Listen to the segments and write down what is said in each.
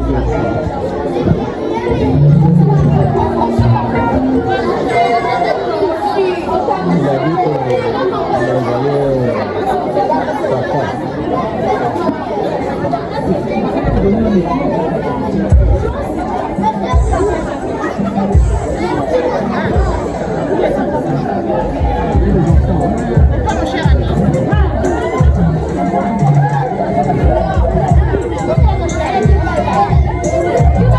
Thank you.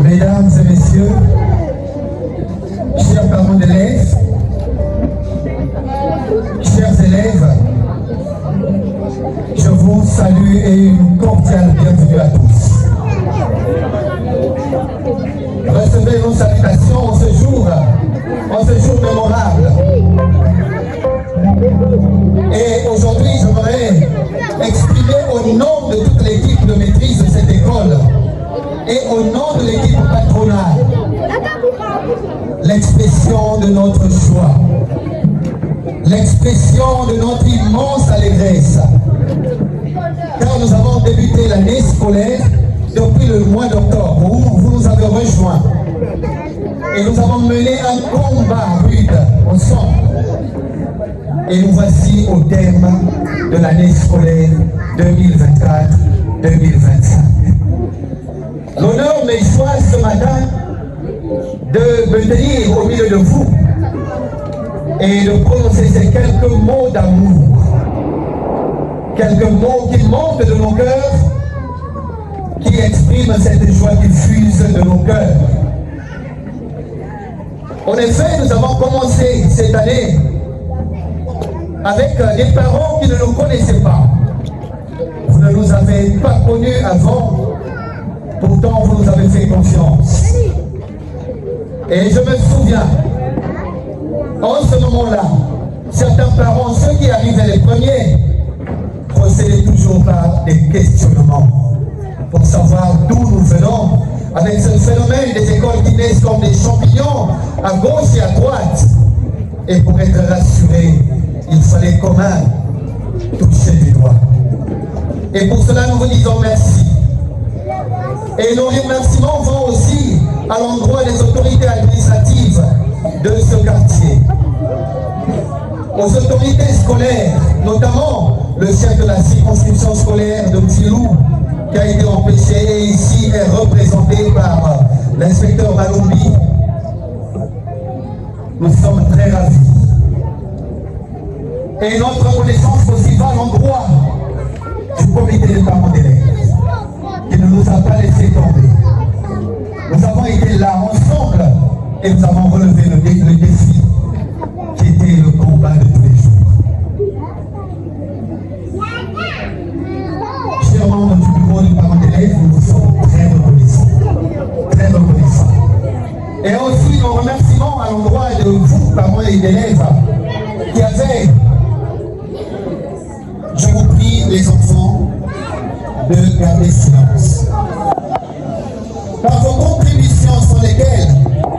Mesdames et messieurs, chers parents d'élèves, chers élèves, je vous salue et une cordiale bienvenue à tous. Recevez nos salutations en ce jour mémorable. Et aujourd'hui, je voudrais exprimer au nom de toute l'équipe de maîtrise de cette école et au nom de l'équipe patronale l'expression de notre joie, l'expression de notre immense allégresse, car nous avons débuté l'année scolaire depuis le mois d'octobre où vous nous avez rejoints et nous avons mené un combat rude ensemble. Et nous voici au terme de l'année scolaire 2024-2025. L'honneur me choisit ce matin de me tenir au milieu de vous et de prononcer ces quelques mots d'amour, quelques mots qui montent de nos cœurs, qui expriment cette joie qui fuse de nos cœurs. En effet, nous avons commencé cette année avec des parents qui ne nous connaissaient pas. Vous ne nous avez pas connus avant, pourtant vous nous avez fait confiance. Et je me souviens, en ce moment-là, certains parents, ceux qui arrivaient les premiers, procédaient toujours par des questionnements pour savoir d'où nous venons, avec ce phénomène des écoles qui naissent comme des champignons à gauche et à droite. Et pour être rassurés, il fallait quand même toucher du doigt. Et pour cela, nous vous disons merci. Et nos remerciements vont aussi à l'endroit des autorités administratives de ce quartier. Aux autorités scolaires, notamment le chef de la circonscription scolaire de Tilou, qui a été empêché et ici est représenté par l'inspecteur Malombi. Nous sommes très ravis. Et notre reconnaissance aussi va à l'endroit du comité des parents d'élèves, qui ne nous a pas laissé tomber. Nous avons été là ensemble et nous avons relevé le défi qui était le combat de tous les jours. Chers membres du bureau des parents d'élèves, nous vous sommes très reconnaissants. Très reconnaissants. Et aussi nos remerciements à l'endroit de vous, parents et d'élèves, qui avez, je vous prie, les enfants, de garder silence. Par vos contributions sans lesquelles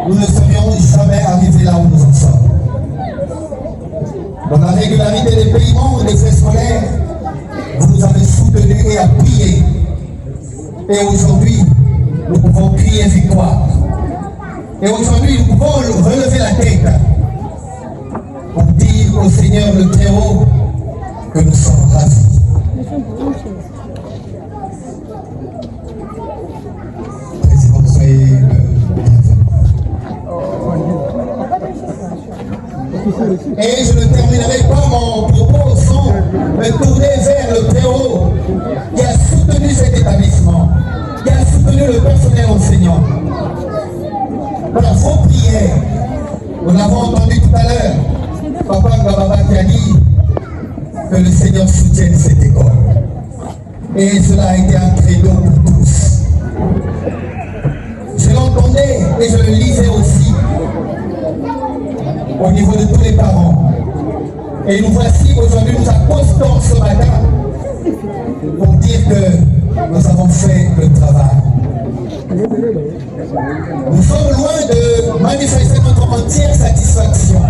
nous ne serions jamais arrivés là où nous en sommes. Dans la régularité des paiements des frais scolaires, vous nous avez soutenus et appuyés. Et aujourd'hui, nous pouvons crier victoire. Et aujourd'hui, nous pouvons relever la tête pour dire au Seigneur le Très-Haut que nous sommes ravis. Président, soyez bienvenue. Et je ne terminerai pas mon propos sans me tourner vers le Très-Haut qui a soutenu cet établissement, qui a soutenu le personnel enseignant. Par vos prières, nous l'avons entendu tout à l'heure, Papa Gababa qui a dit que le Seigneur soutienne cette école. Et cela a été un credo pour tous. Je l'entendais et je le lisais aussi au niveau de tous les parents. Et nous voici aujourd'hui, nous accostons ce matin pour dire que nous avons fait le travail. Nous sommes loin de manifester notre entière satisfaction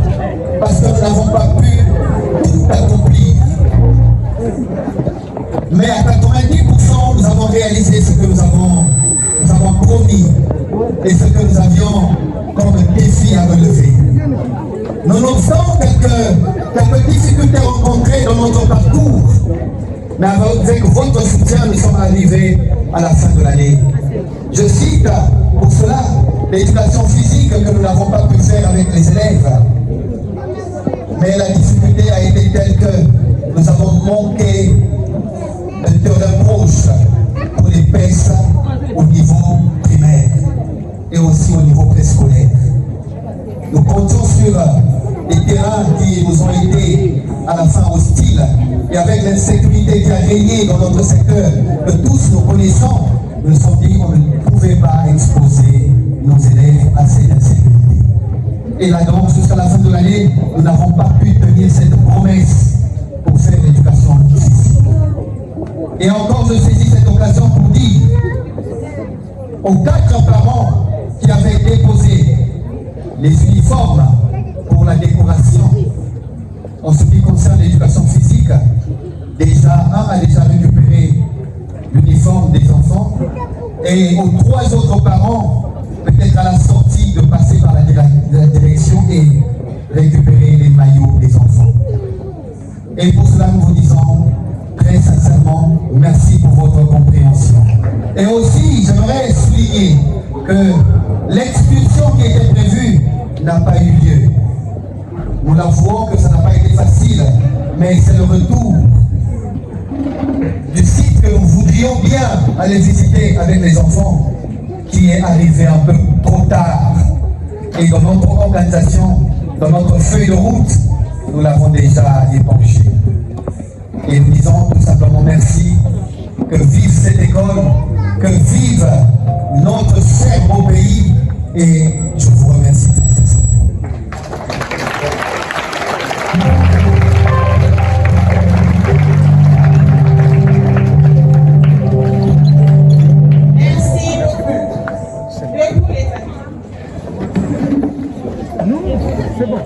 parce que nous n'avons pas pu tout accomplir. Mais à 90%, nous avons réalisé ce que nous avons promis et ce que nous avions comme défi à relever. Nonobstant quelques quelques difficultés rencontrées dans notre parcours. Mais avec votre soutien, nous sommes arrivés à la fin de l'année. Je cite pour cela l'éducation physique que nous n'avons pas pu faire avec les élèves. Mais la difficulté a été telle que nous avons manqué de terrain proche pour les PES au niveau primaire et aussi au niveau préscolaire. Nous comptons sur des terrains qui nous ont été à la fin hostiles et avec l'insécurité qui a régné dans notre secteur, que tous nous connaissons, nous nous sommes dit qu'on ne pouvait pas exposer nos élèves à cette insécurité. Et là donc, jusqu'à la fin de l'année, nous n'avons pas pu tenir cette promesse pour faire l'éducation physique. Et encore, je saisis cette occasion pour dire aux 4 parents qui avaient déposé les uniformes pour la décoration en ce qui concerne l'éducation physique, déjà un a déjà récupéré l'uniforme des enfants et aux 3 autres parents, peut-être à la sortie de passer par la direction et récupérer les maillots des enfants. Et pour cela, nous vous disons très sincèrement merci pour votre compréhension. Et aussi, j'aimerais souligner que l'expulsion qui était prévue n'a pas eu lieu. Nous l'avouons que ça n'a pas été facile, mais c'est le retour du site que nous voudrions bien aller visiter avec les enfants qui est arrivé un peu trop tard. Et dans notre organisation, dans notre feuille de route, nous l'avons déjà épongé. Et nous disons tout simplement merci, que vive cette école, que vive notre cher beau pays, et je vous remercie très sincèrement. Merci beaucoup. Debout les amis. Nous, c'est bon.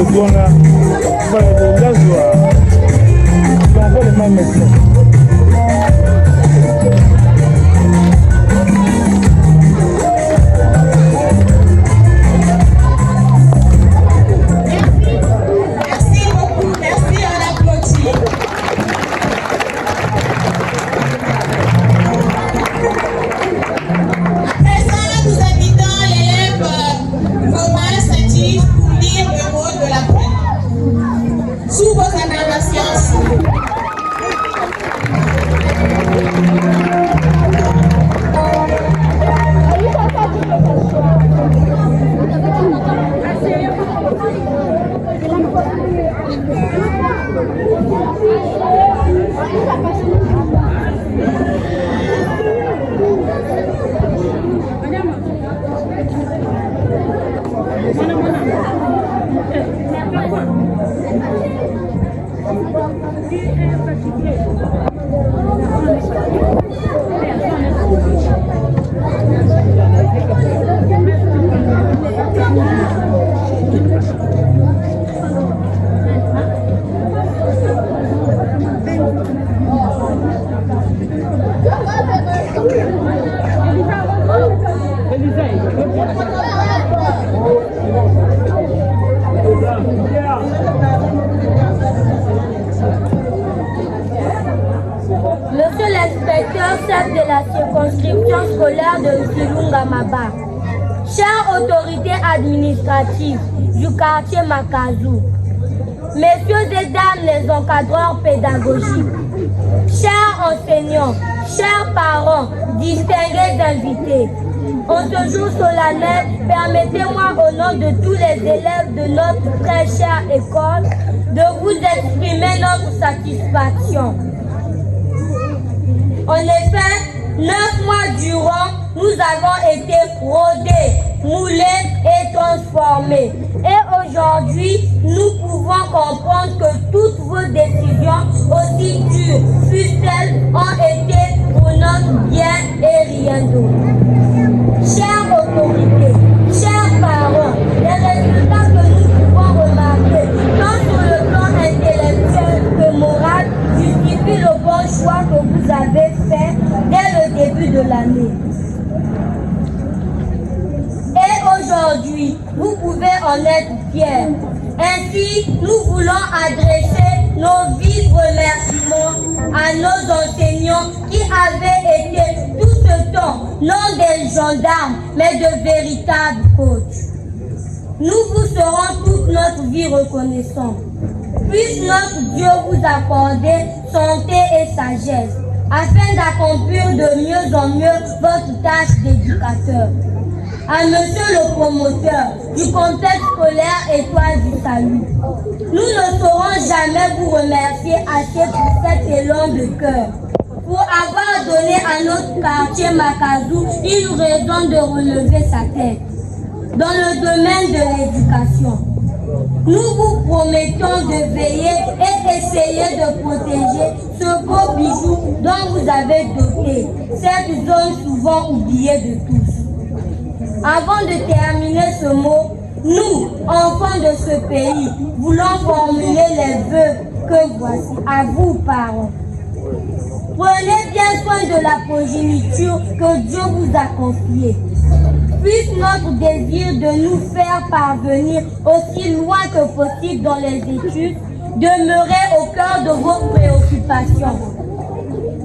Lugona, Gazwa, on va les mêmes médecins. Monsieur l'inspecteur chef de la circonscription scolaire de Kilunga-Maba, chères autorités administratives du quartier Makazou, messieurs et dames les encadreurs pédagogiques, chers enseignants, chers parents, distingués invités, en ce jour solennel, permettez-moi au nom de tous les élèves de notre très chère école de vous exprimer notre satisfaction. En effet, 9 mois durant, nous avons été rodés, moulés et transformés. Et aujourd'hui, nous pouvons comprendre que toutes vos décisions, aussi dures fussent-elles, ont été pour notre bien et rien d'autre. Chères autorités, chers parents, les résultats que nous pouvons remarquer, tant sur le plan intellectuel que moral, justifient le bon choix que vous avez fait dès le début de l'année. Et aujourd'hui, vous pouvez en être fiers. Ainsi, nous voulons adresser nos vifs remerciements à nos enseignants qui avaient été tout ce temps non des gendarmes, mais de véritables coachs. Nous vous serons toute notre vie reconnaissants. Puisse notre Dieu vous accorder santé et sagesse, afin d'accomplir de mieux en mieux votre tâche d'éducateur. À monsieur le promoteur du complexe scolaire Étoile du Salut, nous ne saurons jamais vous remercier assez pour cet élan de cœur, pour avoir donné à notre quartier Makazou une raison de relever sa tête dans le domaine de l'éducation. Nous vous promettons de veiller et essayer de protéger ce beau bijou dont vous avez doté cette zone souvent oubliée de tous. Avant de terminer ce mot, nous, enfants de ce pays, voulons formuler les vœux que voici à vous, parents. Prenez bien soin de la progéniture que Dieu vous a confiée. Puisse notre désir de nous faire parvenir aussi loin que possible dans les études demeurer au cœur de vos préoccupations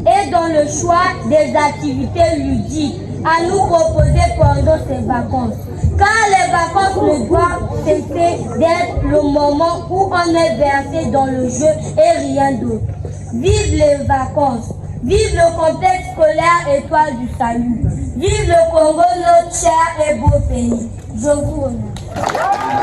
et dans le choix des activités ludiques à nous proposer pendant ces vacances. Car les vacances ne doivent cesser d'être le moment où on est versé dans le jeu et rien d'autre. Vive les vacances! Vive le complexe scolaire Étoile du Salut! Vive le Congo, notre cher et beau pays! Je vous remercie.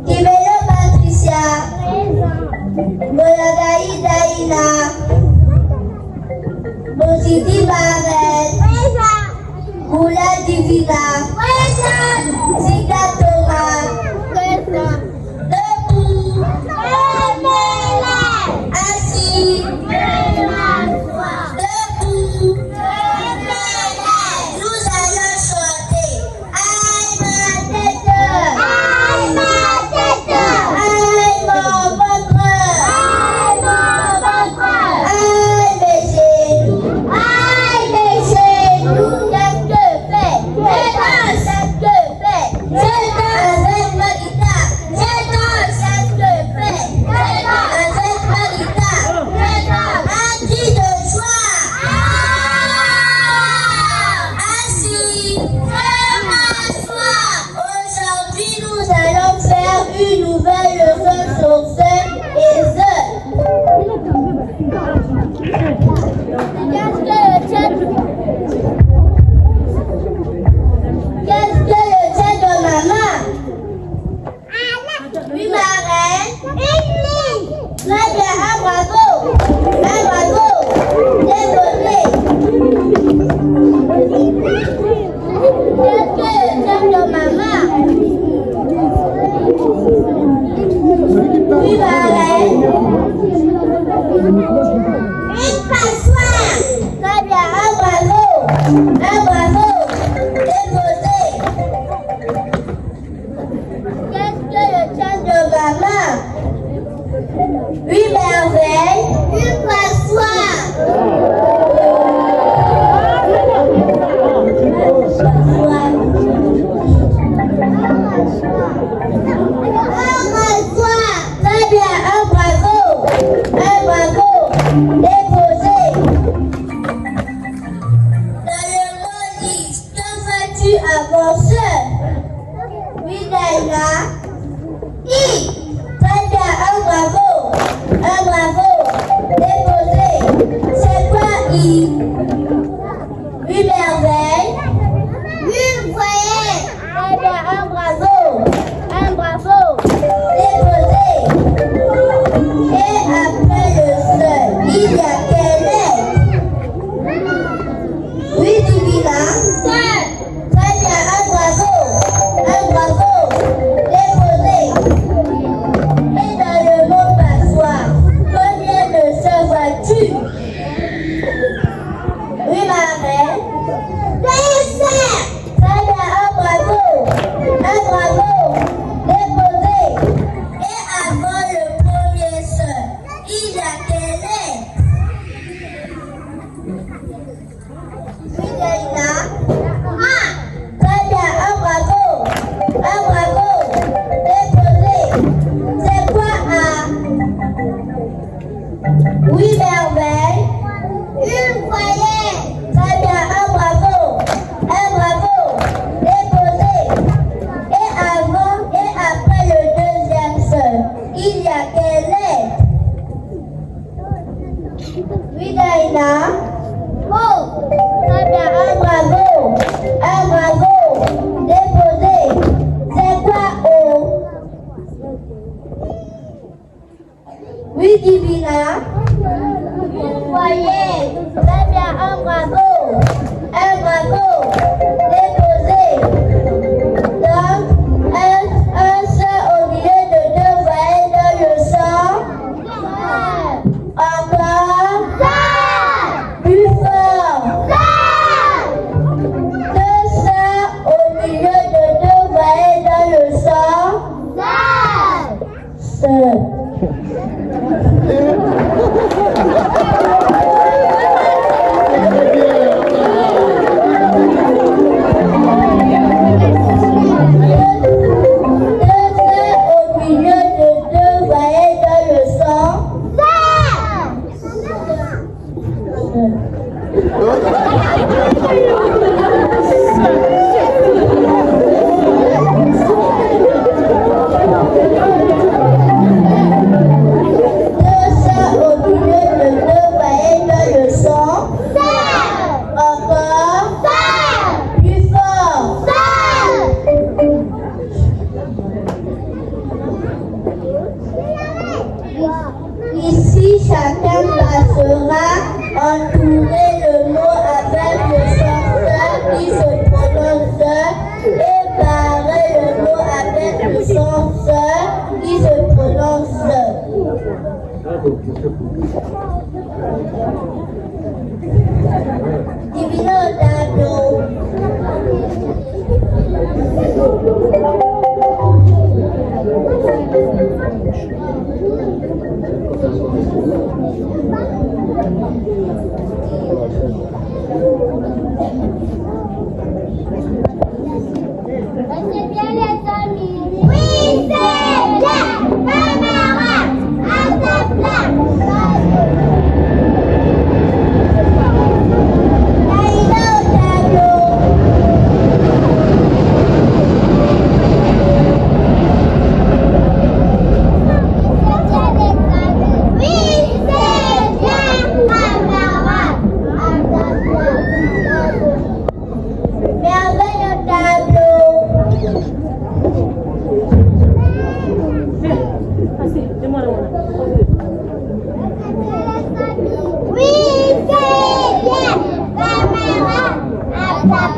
Kibelo Patricia, Bolagaï Daïna, Bositi Barret, Moula Divina, Zika Thomas, debout, assis, debout, nous allons chanter. Aïe ma tête, aïe ma tête, aïe mon ventre, aïe mon ventre, aïe mes genoux, qu'est-ce que fait? Qu'est-ce que fait? Je danse avec ma guitare, je danse, qu'est-ce que fait? Avec ma guitare, je danse, un cri de joie, assis, je m'assois. Aujourd'hui nous allons faire une nouvelle leçon sur ce et ce. Qu'est-ce que le tien de maman? Oui, ma reine. Très bien, un bravo. Un bravo. Déposé. Qu'est-ce que le tien de maman? Oui, ma reine. Une passoire. Très bien, un bravo. Un bravo. Déposé. Qu'est-ce que le tien de maman? Oui, merveille. Une passoire. Un passoire. Très bien, un bravo. Un bravo. Déposé. Dans le mot liste, que fais-tu avant ce? Oui, Daïna. I. Très bien, un bravo. Un bravo. Déposé. C'est quoi I? Oui, merveille. Une voyelle. Très bien, un bravo. Un bravo. Déposé. Et après le seul, il y a quelle lettre? Oui, Divina. Très bien, un bravo. Un bravo. Déposé. Et dans le mot passoire, combien de se vois-tu? Oui, ma reine. Très bien, un bravo. Un bravo. Déposé. Et avant le premier seul, il y a quelle lettre? Oui, Daïna. Très bien, un bravo. Un bravo. Déposé. C'est quoi A? Oui, merveille. Une voyelle. Très bien, un bravo. Un bravo. Déposé. Et avant et après le deuxième seul, il y a quelle lettre? Oui, Daïna. Oh. Très bien, un bravo. Un bravo. Déposé. C'est quoi O? Oui, Divina. Une voyelle. Très bien, un bravo. Un bravo. Déposé. Donc, un seul au milieu de deux voyelles dans le sang. Encore. Plus fort. Deux sœurs au milieu de deux voyelles dans le sang. Sœurs. Divino tableau. C'est bien les amis. Oui, c'est bien. Camarade, à ta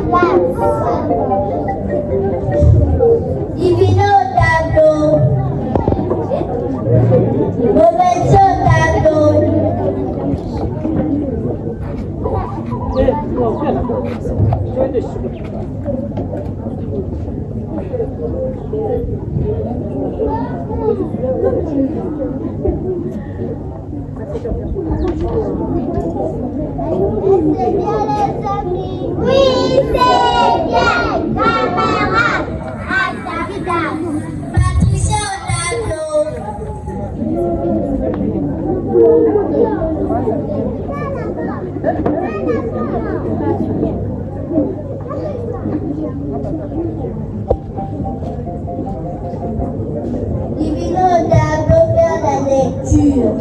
place. Divino tableau. Roberto tableau. C'est bien les amis. Oui, c'est bien. Camarade, à ta place. Patricia tableau. Divino tableau, faire la lecture.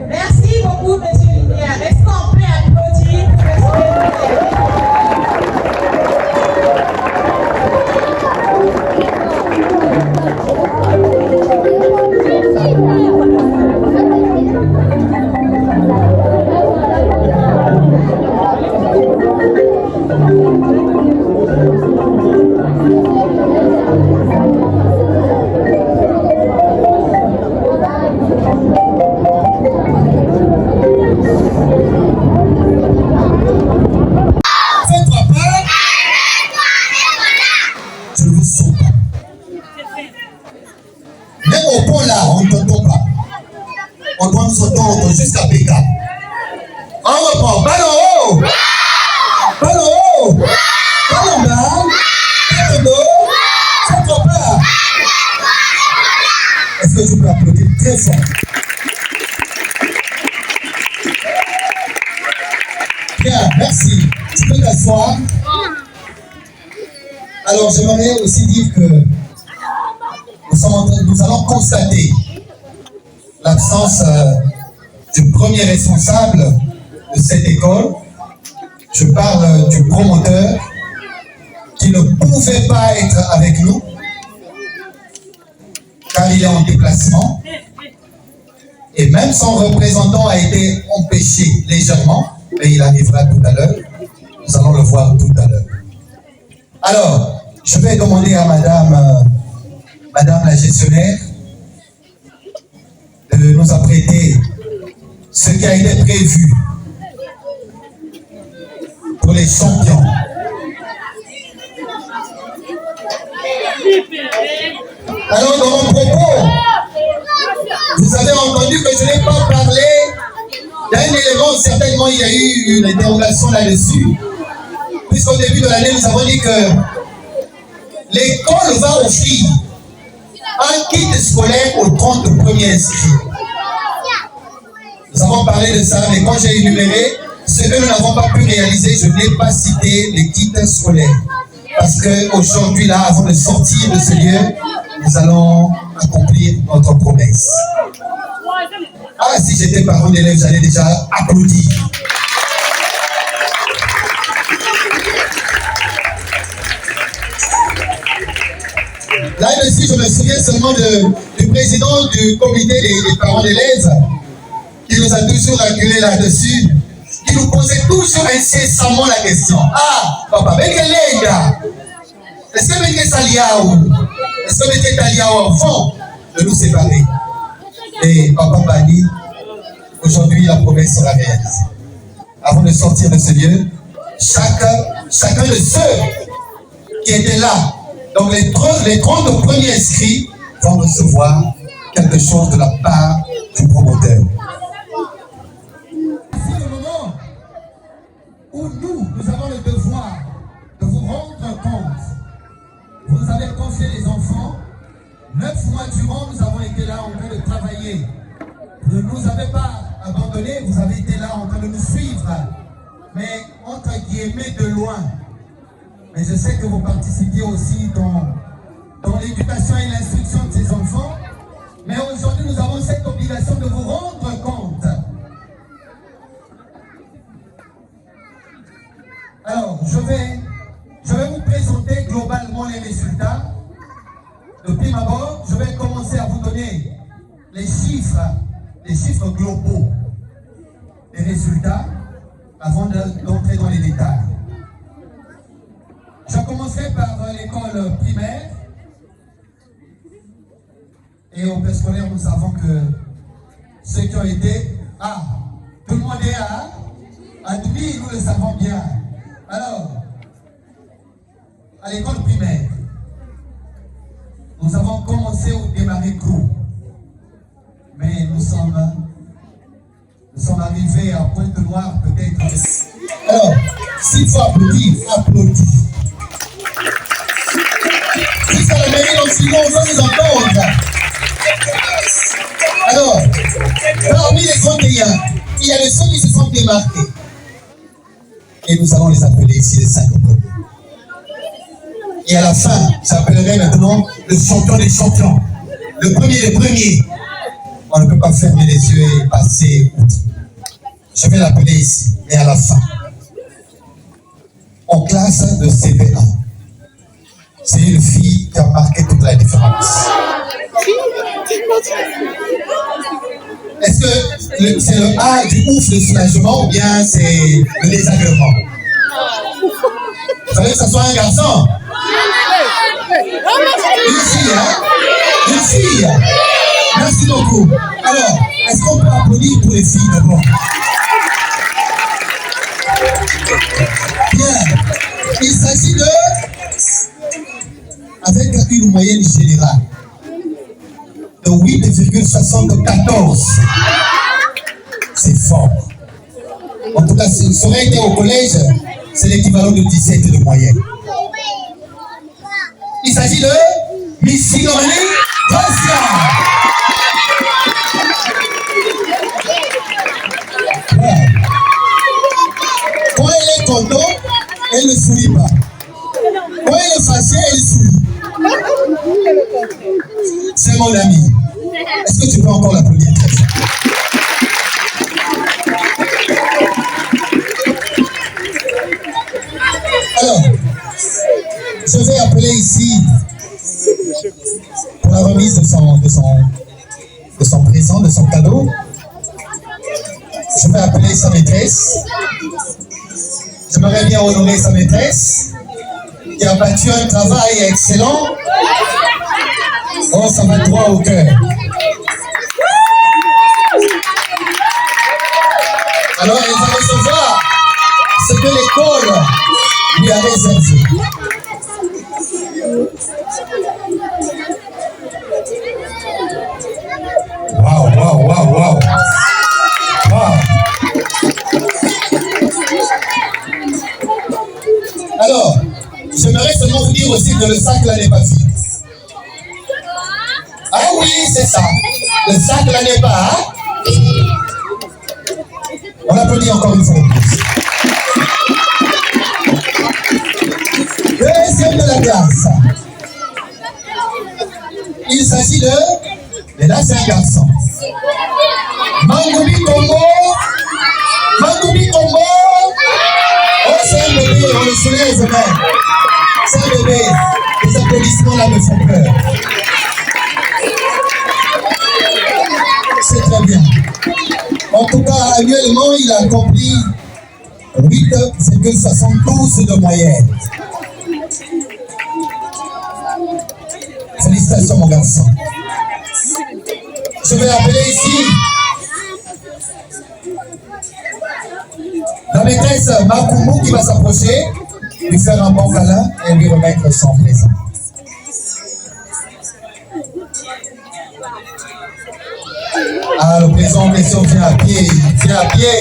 Merci beaucoup, monsieur Lumière. Est-ce qu'on peut applaudir pour monsieur Jusqu'à Béka. On reprend. Ballon haut. Ballon haut. Ballon bas. Ballon haut. Centre part. Est-ce que je peux applaudir très fort? fois. Alors, j'aimerais aussi dire que nous allons constater l'absence du premier responsable de cette école. Je parle du promoteur qui ne pouvait pas être avec nous car il est en déplacement. Et même son représentant a été empêché légèrement, mais il arrivera tout à l'heure. Nous allons le voir tout à l'heure. Alors, je vais demander à Madame la gestionnaire de nous apprêter ce qui a été prévu pour les champions. Alors, dans mon propos, vous avez entendu que je n'ai pas parlé d'un élément, certainement il y a eu une interrogation là-dessus, puisqu'au début de l'année, nous avons dit que l'école va offrir un kit scolaire aux 30 premiers inscrits. Nous avons parlé de ça, mais quand j'ai énuméré ce que nous n'avons pas pu réaliser, je n'ai pas cité les kits scolaires. Parce qu'aujourd'hui, là, avant de sortir de ce lieu, nous allons accomplir notre promesse. Ah, si j'étais parent d'élève, j'allais déjà applaudir. Là-dessus, je me souviens seulement du président du comité des parents d'élèves qui nous a toujours acculés là-dessus. Il nous posait toujours incessamment la question. Ah, papa, mais quel est là? Est-ce que vous êtes Saliaou? Est-ce que vous êtes Saliaou avant de nous séparer? Et papa m'a dit, aujourd'hui la promesse sera réalisée. Avant de sortir de ce lieu, chacun de ceux qui étaient là, donc les 30 premiers inscrits, vont recevoir quelque chose de la part du promoteur. C'est le moment où nous avons le devoir de vous rendre compte. Vous nous avez confié les enfants. 9 mois durant, nous avons été là en train de travailler. Vous ne nous avez pas abandonnés, vous avez été là en train de nous suivre. Mais entre guillemets de loin. Mais je sais que vous participiez aussi dans l'éducation et l'instruction de ces enfants. Mais aujourd'hui, nous avons cette obligation de vous rendre compte. Alors, je vais vous présenter globalement les résultats. De prime abord, je vais commencer à vous donner les chiffres globaux des résultats avant d'entrer dans les détails. Je commencerai par l'école primaire. Et au préscolaire, nous savons que ceux qui ont été tout le monde est à Doubi, nous le savons bien. Alors, à l'école primaire, nous avons commencé au démarrer court. Mais nous sommes arrivés à Pointe-Noire peut-être. Alors, s'il faut applaudir, applaudis. Si ça le mérite aussi, on va nous entendre. Alors, parmi les 31, il y a les ceux qui se sont démarqués. Et nous allons les appeler ici les 5 premiers. Et à la fin, j'appellerai maintenant le champion des champions. Le premier des premiers. On ne peut pas fermer les yeux et passer outre. Je vais l'appeler ici. Et à la fin, en classe de CP1, c'est une fille qui a marqué toute la différence. Est-ce que c'est le A du ouf de soulagement ou bien c'est le désagrément? Vous savez que ça soit un garçon? Une fille, hein? Une fille. Merci beaucoup. Alors, est-ce qu'on peut applaudir pour les filles d'abord? Bien. Il s'agit de... avec une moyenne générale de 8,74. C'est fort. En tout cas, si ça aurait été au collège, c'est l'équivalent de 17 de moyenne. Il s'agit de Missy Normani Gracia. Quand elle est contente, elle sourit pas. Quand il est fâché, il sourit. C'est mon ami. Est-ce que tu peux encore l'applaudir très fort? Alors, je vais appeler ici pour la remise de son présent, de son cadeau. Je vais appeler sa maîtresse. J'aimerais bien honorer sa maîtresse qui a battu un travail excellent. Oh, ça va droit au cœur. Alors, elle va recevoir ce que l'école lui a réservé. Waouh, waouh, waouh, waouh. Wow. Alors, j'aimerais seulement vous dire aussi que le sac là n'est pas vide. Ah oui, c'est ça. Le sac là n'est pas. Hein? On applaudit encore une fois de plus. Deuxième de la classe. Il s'agit de. Et là, c'est un garçon. Mangoubi Combo. Mangoubi Combo. Oh, c'est un bébé, on le soulève même. C'est un bébé. Les applaudissements là me font peur. C'est très bien. En tout cas, annuellement, il a accompli 8,72 de moyenne. Félicitations, mon garçon. Je vais appeler ici la maîtresse Makoumou qui va s'approcher, lui faire un bon câlin et lui remettre son présent. Ah, le présent en question vient à pied, vient à pied.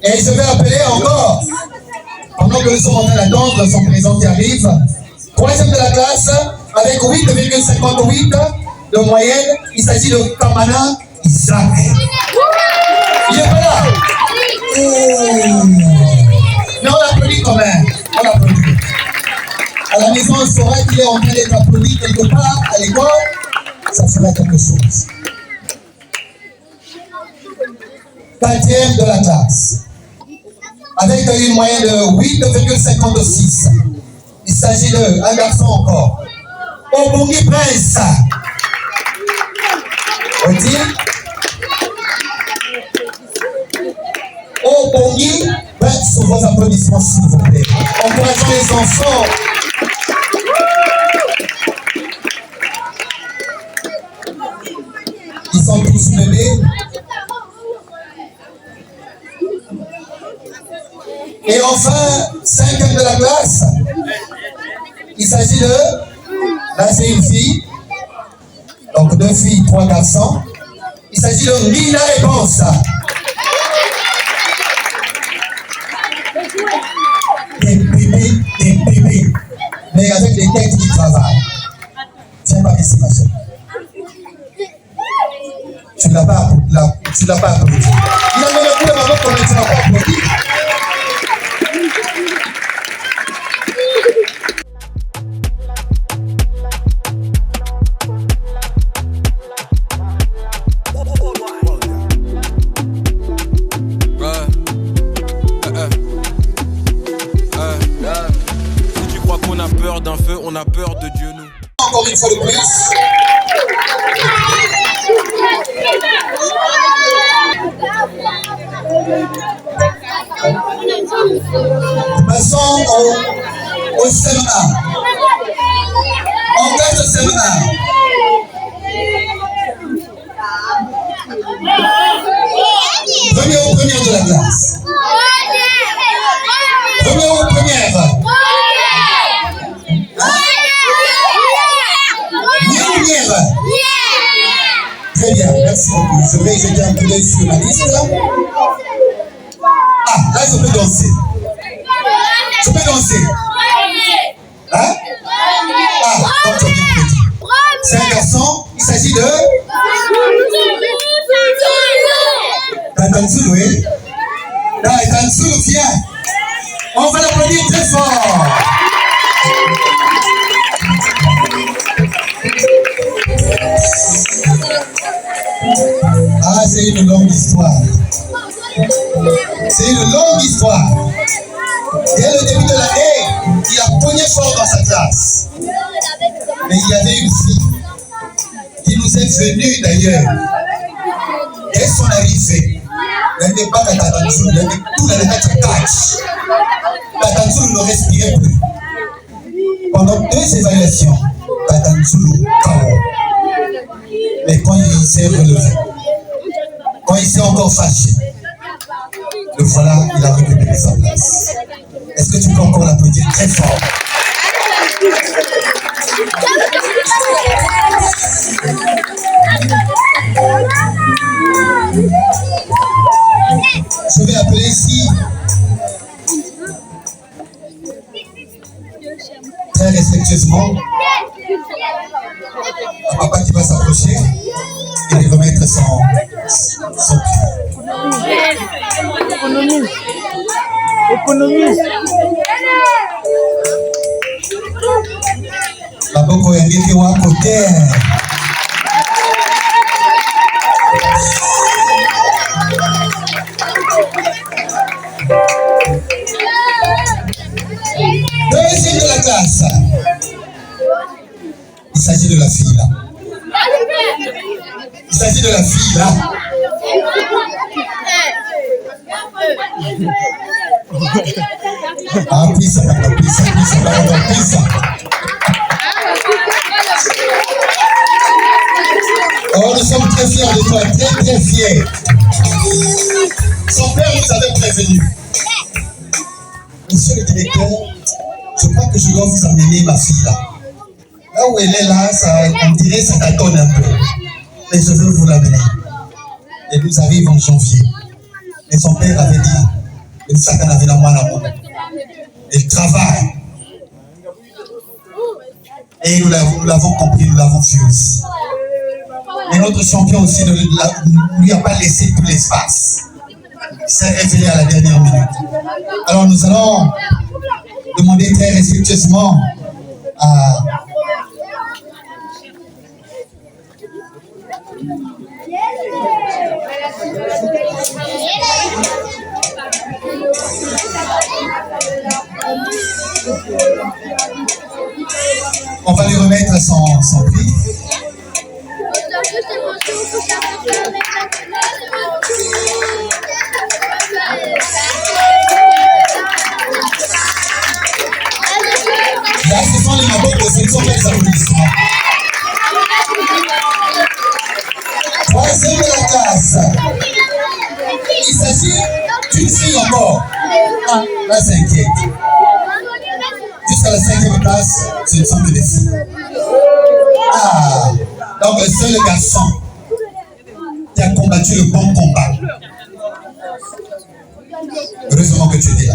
Et je vais appeler encore, pendant que nous sommes en train d'attendre son présent qui arrive, troisième de la classe, avec 8,58 de moyenne, il s'agit de Kamana Isaac. Il n'est pas là. Mais on l'applaudit quand même. On l'applaudit. À la maison, on saura qu'il est en train d'être applaudi quelque part à l'école. Ça fera quelque chose. Quatrième de la classe. Avec une moyenne de 8,56. Il s'agit d'un garçon encore. Obongi Prince. On dit Obongi Prince, sous vos applaudissements s'il vous plaît. Encourageons les enfants. Ils sont tous bébés. Et enfin, cinquième de la classe, il s'agit de, là c'est une fille, donc 2 filles, 3 garçons, il s'agit de Nina Réponse. Des bébés, mais avec des têtes qui travaillent. Viens pas ici ma soeur. Tu ne l'as pas applaudi. Il a même le maman qu'on ne l'a pas applaudi. On a peur de Dieu, nous. Encore une fois de plus. Passons au CM1. On reste au CM1. Premier ou première de la classe. Premier ou première. Très bien, merci beaucoup. Je vais jeter un coup d'œil sur la liste. Ah, là je peux danser. Je peux danser. Hein? Ah, donc tu as dit petit. C'est un garçon, il s'agit de Tatanzulu, oui. Tatanzulu, viens. On va l'applaudir très fort. Ah, c'est une longue histoire. C'est une longue histoire. Dès le début de l'année, il a pogné fort dans sa classe. Mais il y avait une fille qui nous est venue d'ailleurs. Dès son arrivée, elle n'est pas Tatanzulu, elle n'est tout dans le catch. Tatanzulu ne respirait plus. Pendant 2 évaluations, Tatanzulu KO. Mais quand il s'est relevé, quand il s'est encore fâché, le voilà, il a récupéré sa place. Est-ce que tu peux encore l'applaudir très fort? Je vais appeler ici très respectueusement un papa qui va s'approcher et lui remettre son pied. Économiste. Maboko ya ngeki wako te. Deuxième de la classe. Il s'agit de la fille là. Il s'agit de la fille là. Ah, pisa. Oh, nous sommes très fiers de toi, très fiers. Son père nous avait prévenu. Monsieur le directeur, je crois que je dois vous amener ma fille là. Là où elle est là, on dirait que ça tâtonne un peu. Mais je veux vous l'amener. Et nous arrivons en janvier. Et son père avait dit, il travaille. Et nous l'avons compris, nous l'avons vu aussi. Mais notre champion aussi ne lui a pas laissé tout l'espace. Il s'est révélé à la dernière minute. Alors nous allons demander très respectueusement à on va lui remettre son prix. Là, ce sont les maboko, ce ne sont pas les applaudissements. Troisième de la classe. Il s'agit d'une fille encore. Ah, la 5e. Jusqu'à la 5e classe, ce ne sont que des filles. Ah, donc le seul garçon qui a combattu le bon combat. Heureusement que tu étais là.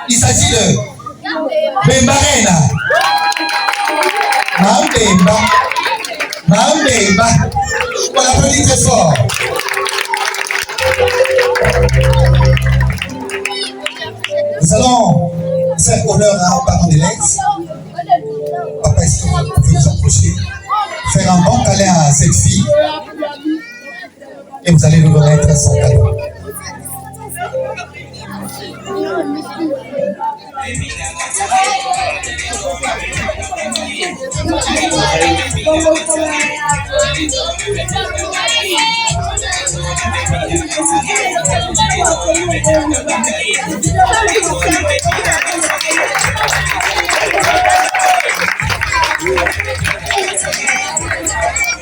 Il s'agit de Bembarena. Mambemba. On l'applaudit très fort. Nous allons faire honneur à un parent d'élève. Papa, est-ce que vous pouvez vous approcher, faire un bon câlin à cette fille et vous allez lui remettre son cadeau.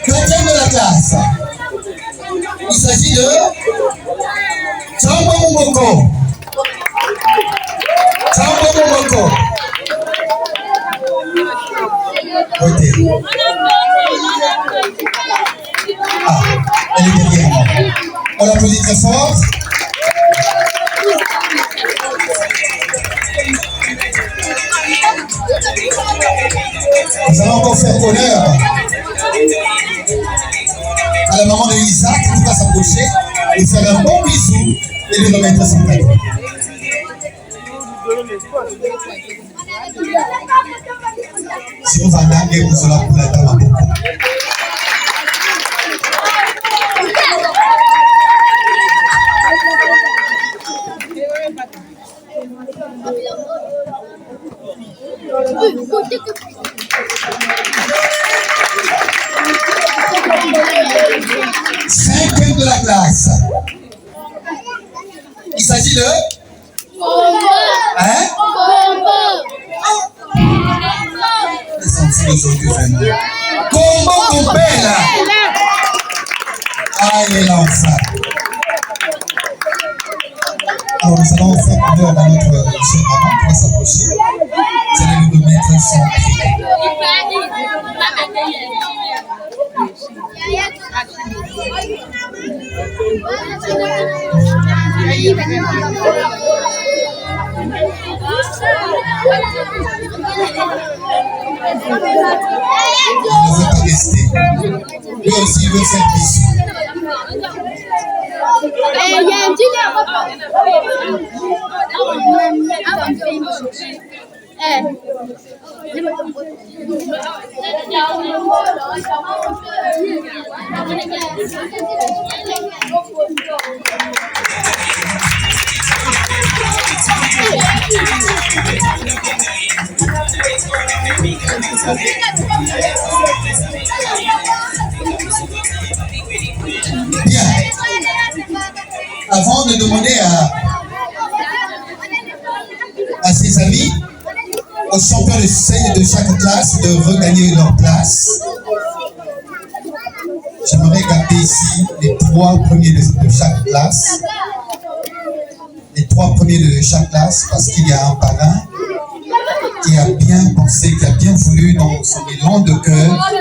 Quatrième de la classe. Il s'agit de Chambo Mungoko. Côté. Ah, elle est derrière moi. On l'applaudit très fort. Nous allons encore faire honneur à la maman de Isaac qui va s'approcher, lui faire un bon bisou et lui remettre son cadeau. Si on va gagner, vous allez pour la dame. Cinquième de la classe. Il s'agit de hein? Combo Compella. Ah, il est là, ça. Alors, nous allons faire honneur à notre chère maman qui va s'approcher. Vous allez nous remettre son prix. Il ne veut pas rester. Lui aussi, il veut faire bisou. Il y a un dîner Bien. Avant de demander à ses amis, aux champions de scène de chaque classe de regagner leur place, j'aimerais garder ici les 3 premiers de chaque classe. Les 3 premiers de chaque classe, parce qu'il y a un parrain qui a bien pensé, qui a bien voulu dans son élan de cœur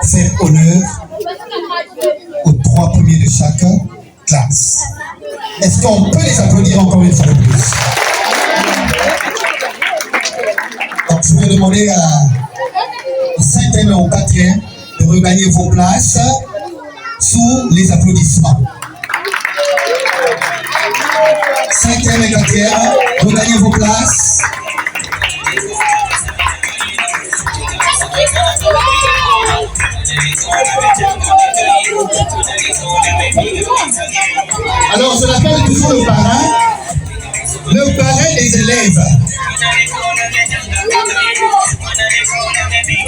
faire honneur aux 3 premiers de chaque classe. Est-ce qu'on peut les applaudir encore une fois de plus? Donc je vais demander au 5e et au 4e de regagner vos places sous les applaudissements. 5e et 4e, regagnez vos places. Alors, je l'appelle toujours le parrain des élèves.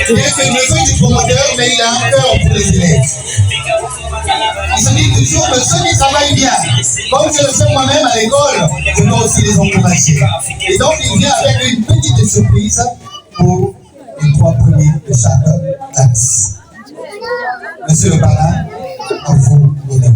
Il est le neveu du promoteur, mais il a un cœur pour les élèves. Il se dit toujours que ceux qui travaillent bien, comme je le fais moi-même à l'école, je dois aussi les encourager. Et donc, il vient avec une petite surprise pour les 3 premiers de chaque classe. Monsieur le parrain, à vous l'honneur.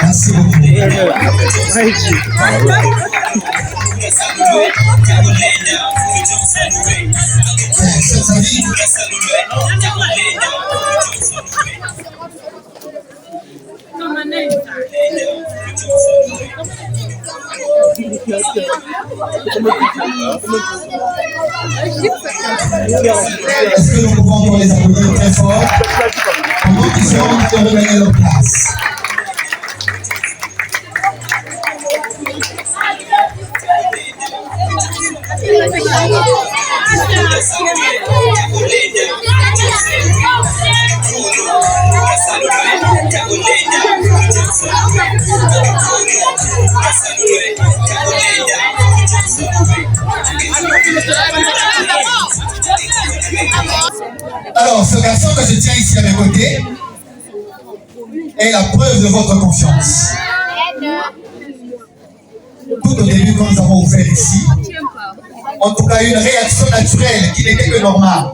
Merci beaucoup. Chers amis, est-ce que nous pouvons encore les applaudir très fort pendant qu'ils sont en train de regagner leur place? je tiens ici à mes côtés est la preuve de votre confiance. Tout au début, quand nous avons ouvert ici, en tout cas une réaction naturelle qui n'était que normale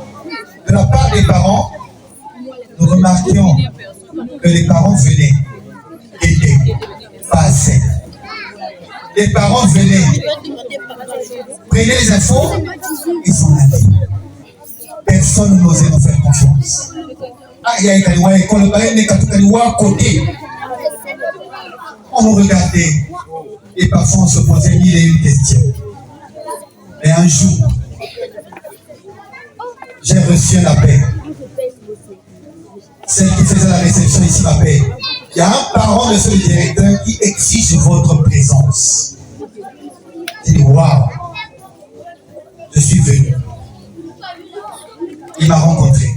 de la part des parents, nous remarquions que les parents venaient aider, pas assez. Les parents venaient, prenaient les infos et s'en allaient. Personne n'osait nous faire confiance. On nous regardait et parfois on se posait mille et une questions. Mais un jour, j'ai reçu un appel. Celle qui faisait la réception ici m'appelle. Il y a un parent de ce directeur qui exige votre présence. J'ai dit, waouh, je suis venu. Il m'a rencontré.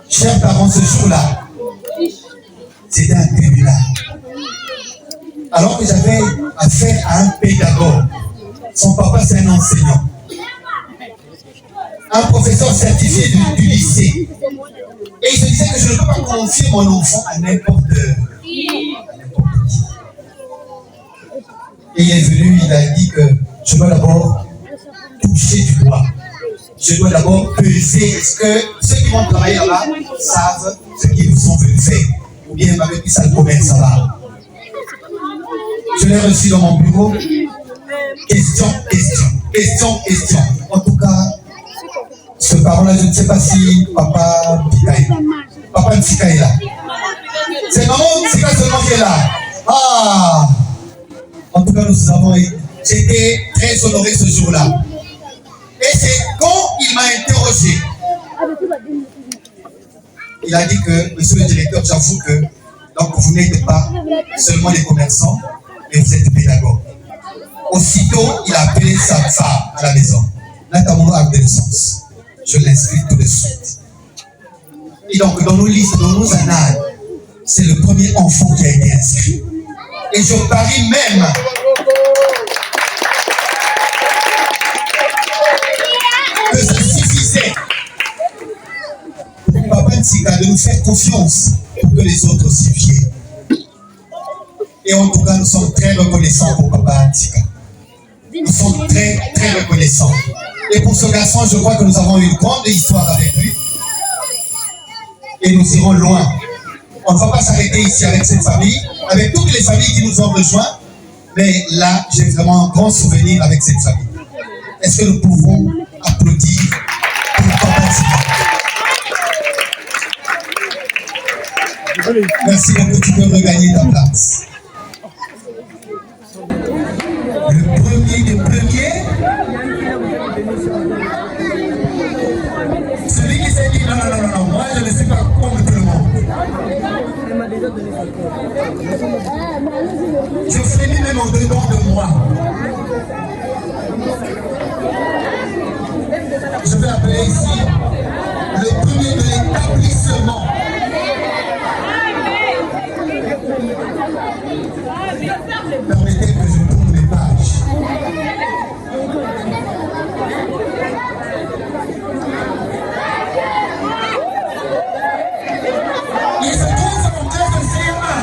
Chers parents, ce jour-là, c'était un tribunal. Alors que j'avais affaire à un pédagogue. Son papa, c'est un enseignant. Un professeur certifié du lycée. Et il se disait que je ne peux pas confier mon enfant à n'importe qui. Et il est venu, il a dit que je dois d'abord toucher du doigt. Je dois d'abord peser. Est-ce que ceux qui vont travailler là-bas savent ce qu'ils sont venus faire? Ou bien avec qui ça le commerce, ça va? Je l'ai reçu dans mon bureau. Question. En tout cas, ce parent-là, je ne sais pas si Papa Ntika est là. C'est maman Ntika seulement qui est là. Ah! En tout cas, j'étais très honoré ce jour-là. Et c'est quand il m'a interrogé. Il a dit que, monsieur le directeur, j'avoue que donc vous n'êtes pas seulement des commerçants, mais vous êtes pédagogue. Aussitôt, il a appelé sa femme à la maison. Là, tu as mon acte de naissance. Je l'inscris tout de suite. Et donc, dans nos listes, dans nos annales, c'est le premier enfant qui a été inscrit. Et je parie même que ça suffisait pour Papa Ntika de nous faire confiance pour que les autres aussi viennent. Et en tout cas, nous sommes très reconnaissants pour Papa Ntika. Nous sommes très, très reconnaissants. Et pour ce garçon, je crois que nous avons une grande histoire avec lui. Et nous irons loin. On ne va pas s'arrêter ici avec cette famille, avec toutes les familles qui nous ont rejoints. Mais là, j'ai vraiment un grand souvenir avec cette famille. Est-ce que nous pouvons applaudir pour Papa Ntika? Merci beaucoup, tu peux regagner ta place. Le premier des premiers, celui qui s'est dit non, moi je ne suis pas comme tout le monde. Je finis même au dedans de moi. Je vais appeler ici le premier de l'établissement. Permettez que je tourne les pages. Il se trouve en classe de CM1.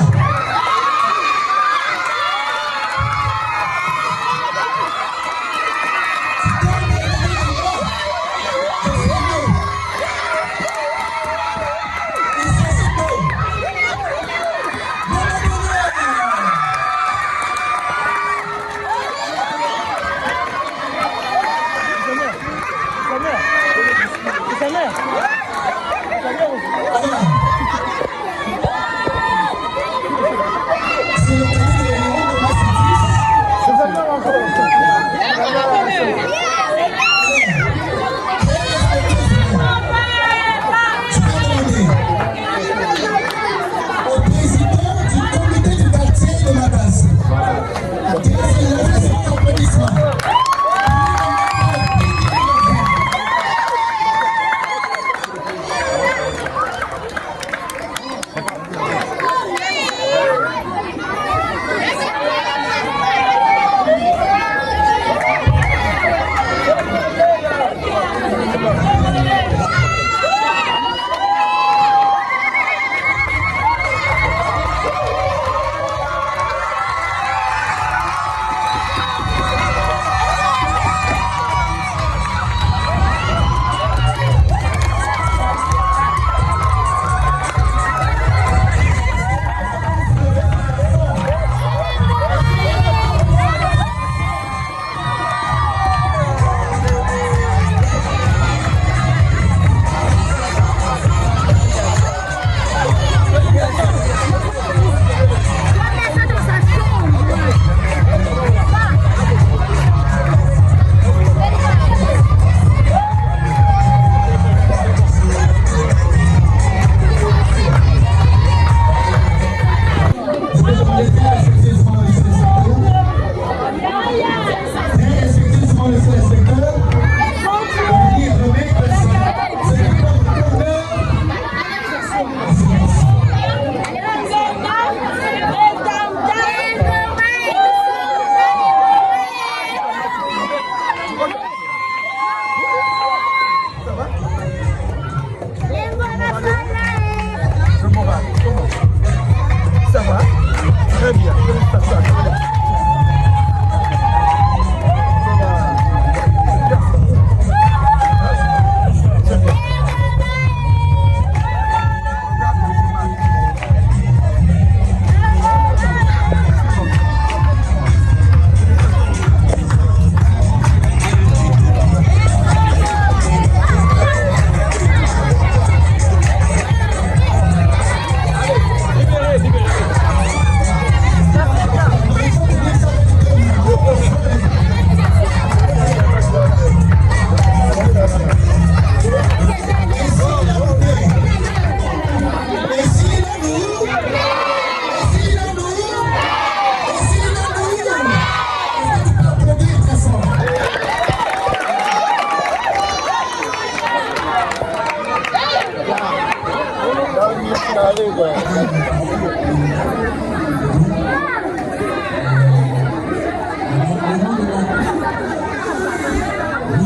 Nous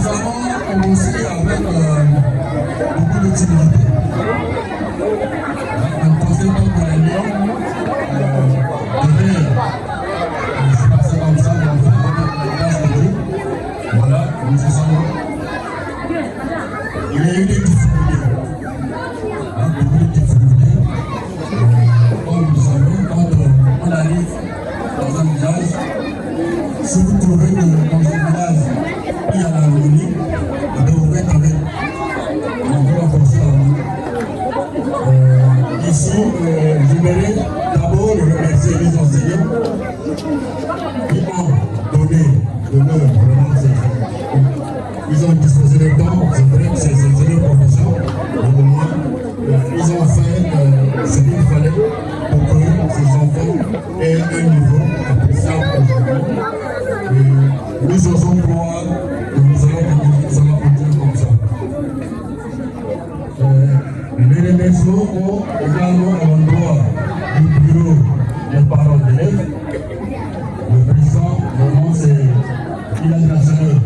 avons commencé avec beaucoup de timidité. Le conseil de la Lyon devait se passer comme ça dans la classe de nous. Voilà, nous y sommes. Il y a eu des difficultés. Beaucoup de difficultés. Comme vous savez, quand on arrive dans un village, si vous trouvez que dans un village, il y a l'harmonie, vous devez trouver. On va penser à vous. Ici, j'aimerais d'abord remercier les enseignants qui ont donné de leur vraiment. Ils ont disposé le temps, c'est vrai que c'est des professeurs, ils ont fait ce qu'il fallait pour que ces enfants aient un niveau appréciable aujourd'hui. Nous osons croire que nous allons continuer comme ça. Les remerciements vont également à l'endroit du bureau des parents d'élèves. Le président, vraiment, il a de la chaleur.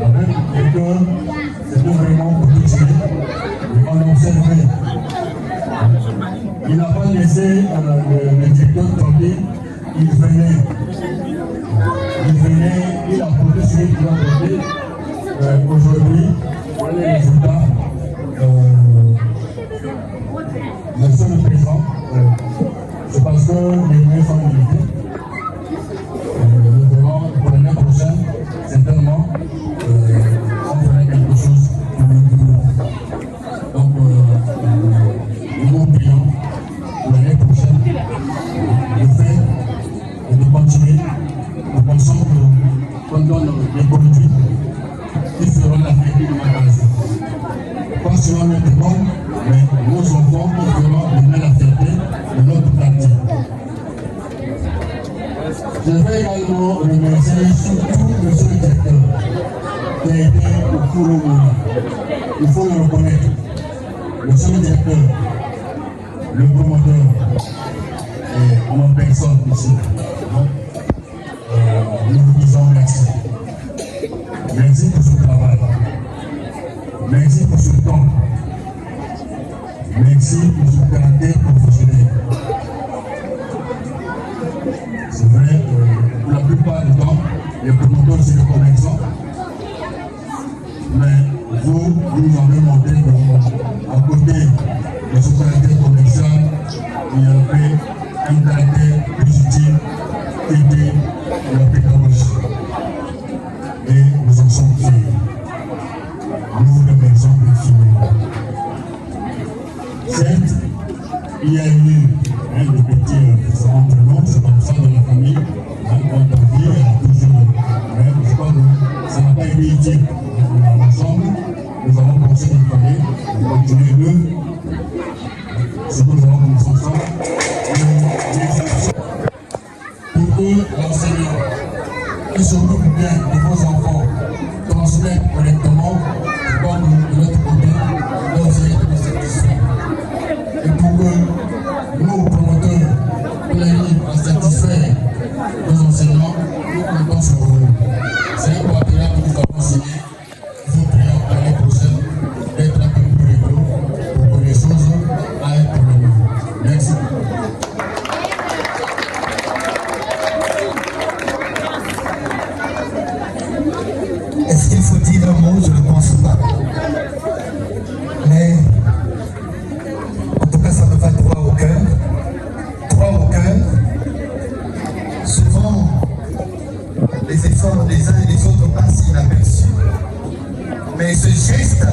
Avec l'école, c'était vraiment pour tout tirer. On observait. Il n'a pas laissé le directeur tomber. Il venait, il a porté ce qu'il a porté. Aujourd'hui, voilà les résultats. Monsieur le Président, c'est parce que les moyens sont limités. Nous verrons pour l'année prochaine, certainement, on fera quelque chose pour le bureau. Donc, nous prions pour l'année prochaine le fait de continuer. Nous pensons qu'on donne des produits qui feront la fête de ma classe. Pas seulement notre monde, mais nos enfants qui feront demain la fierté de notre quartier. Je vais également remercier surtout M. le directeur qui a été au fourreau. Il faut le reconnaître. M. le directeur, le promoteur, et mon personne ici. Nous vous disons merci. Merci pour ce travail. Merci pour ce temps. Merci pour ce caractère professionnel. C'est vrai que pour la plupart du temps, les promoteurs, c'est des commerçants. Mais vous nous avez montré qu'à côté de ce caractère commercial, il y avait un caractère positif qui était la pédagogie. Et nous en sommes fiers. Nous vous remercions infiniment. Certes, il y a eu des petits entre nous, c'est comme ça dans la famille, quand on vit, toujours. Mais je crois que ça n'a pas été utile. Ensemble, nous avons pensé qu'il fallait continuer ce que nous avons commencé ensemble. Pour que l'enseignant qui s'occupe bien de vos enfants transmette correctement, comme de l'autre côté, l'enseignant est satisfait. Et pour que nos promoteurs plaignent à satisfaire nos enseignants, nous comptons sur eux. C'est un partenariat que nous avons signé. Nous prions l'année prochaine d'être un peu plus rigoureux pour que les choses aillent pour le mieux. Merci beaucoup. Est-ce qu'il faut dire un mot? Je ne pense pas. Mais en tout cas, ça me va droit au cœur. Droit au cœur. Souvent, les efforts des uns et des autres passent inaperçus. Mais ce geste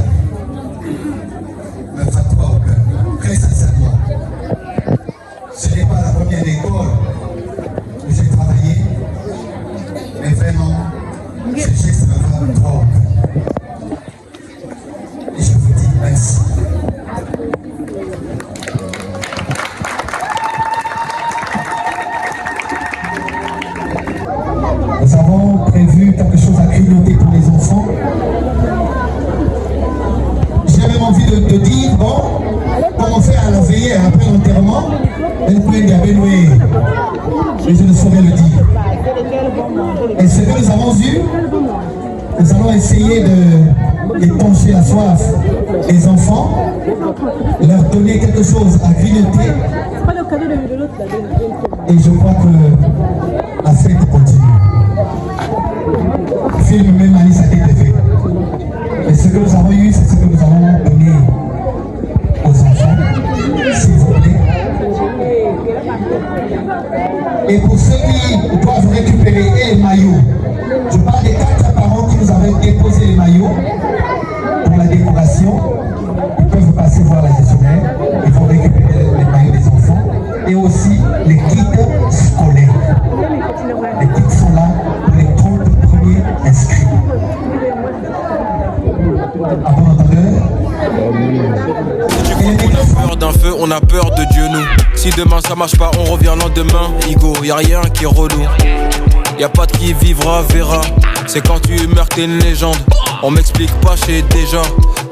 me va droit au cœur, très sincèrement. Ce n'est pas la première école où j'ai travaillé, mais vraiment, ce geste me va droit au cœur. Et je vous dis merci. Nous avons prévu quelque chose à grignoter pour les enfants. J'ai même envie de te dire, bon, comment faire prière après l'enterrement, elle pouvait y avoir loué. Mais je ne saurais le dire. Et ce que nous avons eu, nous allons essayer d'étancher la soif des enfants, leur donner quelque chose à grignoter. Et je crois que la fête continue. Le film même Alice a été fait. Et ce que nous avons eu, c'est ce que nous avons donné aux enfants, s'il vous plaît. Et pour ceux qui doivent récupérer les maillots, je parle des 4 parents qui nous avaient déposé les maillots pour la décoration. Ils peuvent passer voir la gestionnaire. Il faut récupérer les maillots des enfants et aussi les kits scolaires. Les kits sont là pour les 30 premiers inscrits. À bon entendeur. On a peur d'un feu, on a peur de Dieu nous. Si demain ça marche pas, on revient le lendemain. Igo, y'a rien qui est relou. Y'a pas de qui vivra, verra. C'est quand tu meurs t'es une légende. On m'explique pas, j'sais déjà.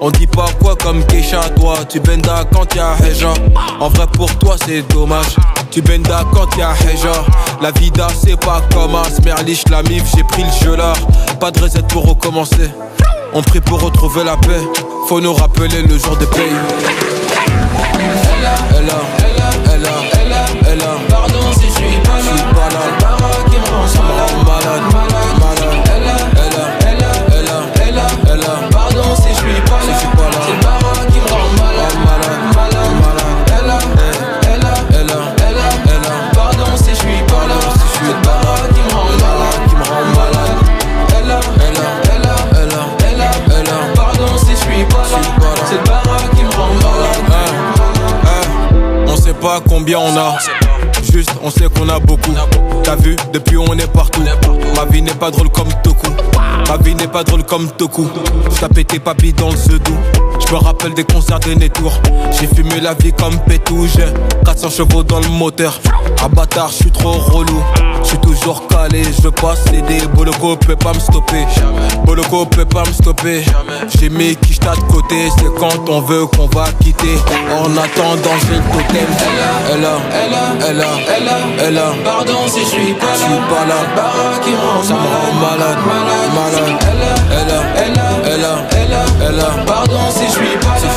On dit pas quoi comme Keisha. Toi tu benda quand y'a Heja. En vrai pour toi c'est dommage. Tu benda quand y'a Heja. La vida c'est pas comme As Merlich, la mif, j'ai pris le jeu là. Pas de reset pour recommencer. On prie pour retrouver la paix. Faut nous rappeler le jour de paye. Elle a. Pardon si je suis pas là. Le para qui me rend malade. Elle a. Pardon si je suis pas là. C'est le para qui me rend malade. Elle a. Pardon si je suis pas là. C'est le para qui me rend malade. Elle a. Pardon si je suis pas là. C'est le para qui me rend malade. On sait pas combien on a. Juste, on sait qu'on a beaucoup. T'as vu, depuis on est partout. Ma vie n'est pas drôle comme Toku. Ma vie n'est pas drôle comme Toku. J't'ai pété papy dans le Zedou. J'me rappelle des concerts des Nétours. J'ai fumé la vie comme Pétou. J'ai 400 chevaux dans le moteur. Ah bâtard, j'suis trop relou. J'suis toujours calé, je passe des Boloko peut pas me stopper. Boloko peut pas me stopper. J'ai mis Kishta de côté. C'est quand on veut qu'on va quitter. En attendant j'ai le totem. Elle a. Pardon si je suis pas là. Bara qui me rend, ça me rend malade. Elle a. Pardon si je suis pas là.